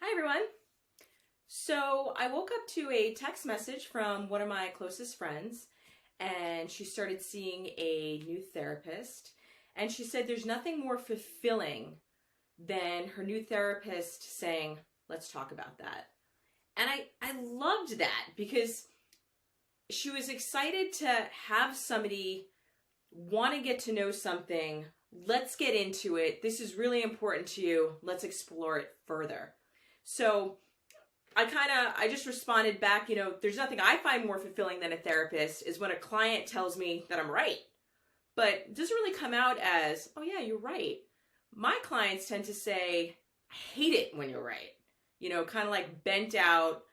Hi everyone. So I woke up to a text message from one of my closest friends, and she started seeing a new therapist. And she said there's nothing more fulfilling than her new therapist saying, "Let's talk about that." And I loved that because she was excited to have somebody want to get to know something. Let's get into it. This is really important to you. Let's explore it further. So I just responded back, there's nothing I find more fulfilling than a therapist is when a client tells me that I'm right. But it doesn't really come out as, "Oh yeah, you're right." My clients tend to say, "I hate it when you're right." Kind of like bent out,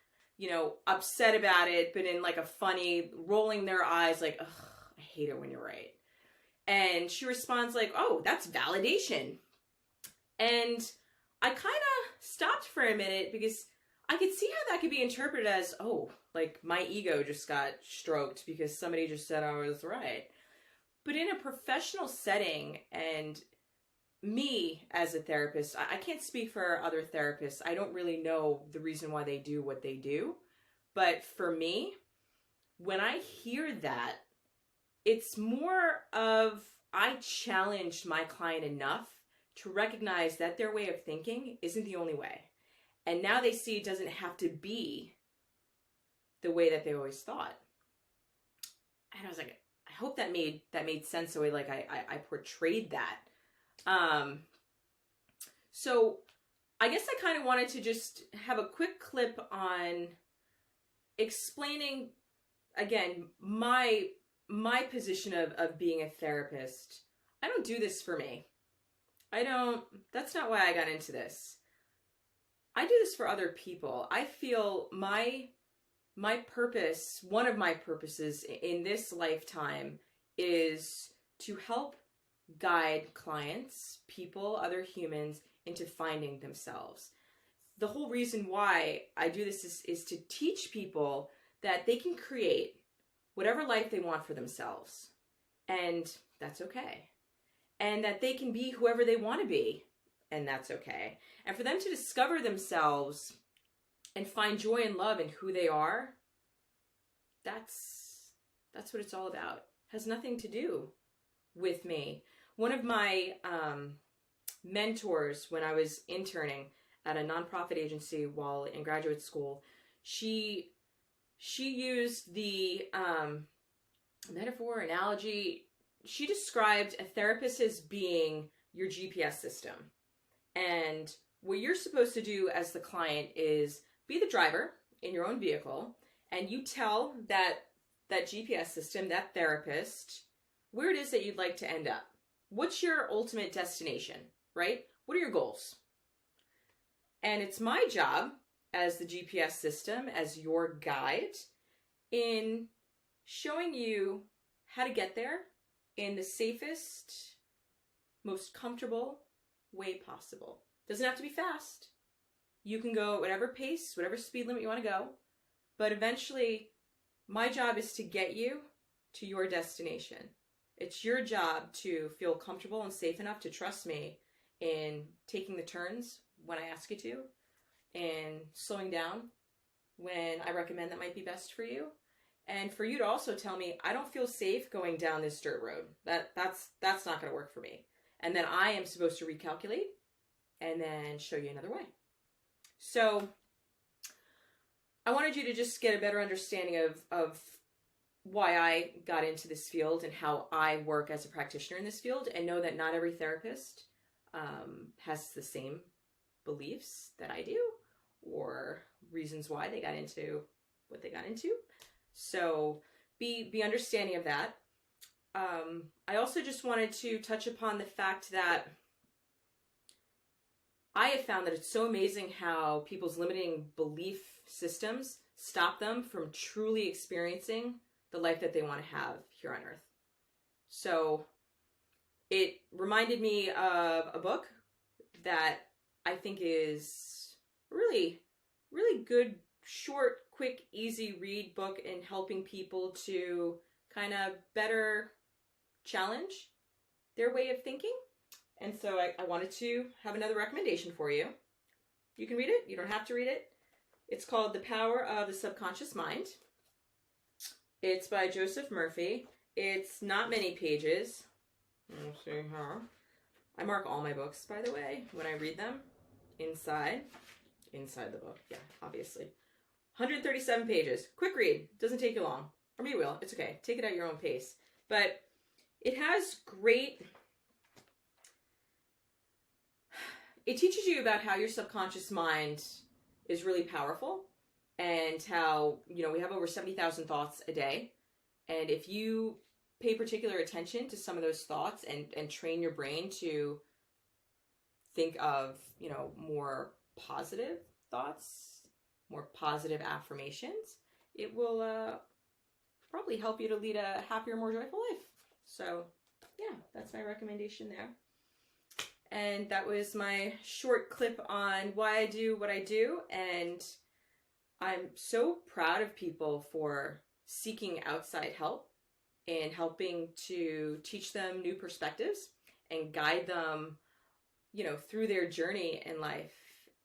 upset about it, but in like a funny, rolling their eyes like, "Ugh, I hate it when you're right." And she responds like, "Oh, that's validation." And I kind of stopped for a minute because I could see how that could be interpreted as, "Oh, like my ego just got stroked because somebody just said I was right." But in a professional setting, and me as a therapist, I can't speak for other therapists. I don't really know the reason why they do what they do. But for me, when I hear that, it's more of I challenged my client enough to recognize that their way of thinking isn't the only way. And now they see it doesn't have to be the way that they always thought. And I was like, I hope that made sense the way like I portrayed that. So I guess I kind of wanted to just have a quick clip on explaining again my position of being a therapist. I don't do this for me. That's not why I got into this. I do this for other people. I feel my purpose, one of my purposes in this lifetime is to help guide clients, people, other humans into finding themselves. The whole reason why I do this is to teach people that they can create whatever life they want for themselves. And that's okay. And that they can be whoever they want to be. And that's okay. And for them to discover themselves and find joy and love in who they are, that's what it's all about. It has nothing to do with me. One of my mentors when I was interning at a nonprofit agency while in graduate school, she used the metaphor, analogy. She described a therapist as being your GPS system. And what you're supposed to do as the client is be the driver in your own vehicle, and you tell that GPS system, that therapist, where it is that you'd like to end up. What's your ultimate destination, right? What are your goals? And it's my job as the GPS system, as your guide, in showing you how to get there in the safest, most comfortable way possible. Doesn't have to be fast. You can go at whatever pace, whatever speed limit you want to go. But eventually, my job is to get you to your destination. It's your job to feel comfortable and safe enough to trust me in taking the turns when I ask you to, and slowing down when I recommend that might be best for you. And for you to also tell me, "I don't feel safe going down this dirt road. That's not going to work for me." And then I am supposed to recalculate and then show you another way. So I wanted you to just get a better understanding of why I got into this field and how I work as a practitioner in this field, and know that not every therapist has the same beliefs that I do or reasons why they got into what they got into. So be understanding of that. I also just wanted to touch upon the fact that I have found that it's so amazing how people's limiting belief systems stop them from truly experiencing the life that they want to have here on Earth. So it reminded me of a book that I think is really, really good, short, quick, easy read book in helping people to kind of better challenge their way of thinking. And so I wanted to have another recommendation for you. You can read it. You don't have to read it. It's called The Power of the Subconscious Mind. It's by Joseph Murphy. It's not many pages. Let's see here. I mark all my books, by the way, when I read them. Inside the book. Yeah, obviously. 137 pages. Quick read. Doesn't take you long. Or maybe it will. It's okay. Take it at your own pace. But it has great... It teaches you about how your subconscious mind is really powerful and how, we have over 70,000 thoughts a day. And if you pay particular attention to some of those thoughts and train your brain to think of, more positive thoughts, more positive affirmations, it will probably help you to lead a happier, more joyful life. So, yeah, that's my recommendation there. And that was my short clip on why I do what I do. And I'm so proud of people for seeking outside help and helping to teach them new perspectives and guide them, through their journey in life.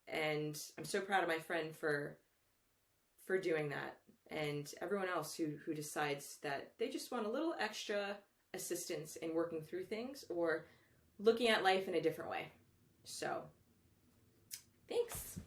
And I'm so proud of my friend for doing that. And everyone else who decides that they just want a little extra assistance in working through things or looking at life in a different way. So, thanks.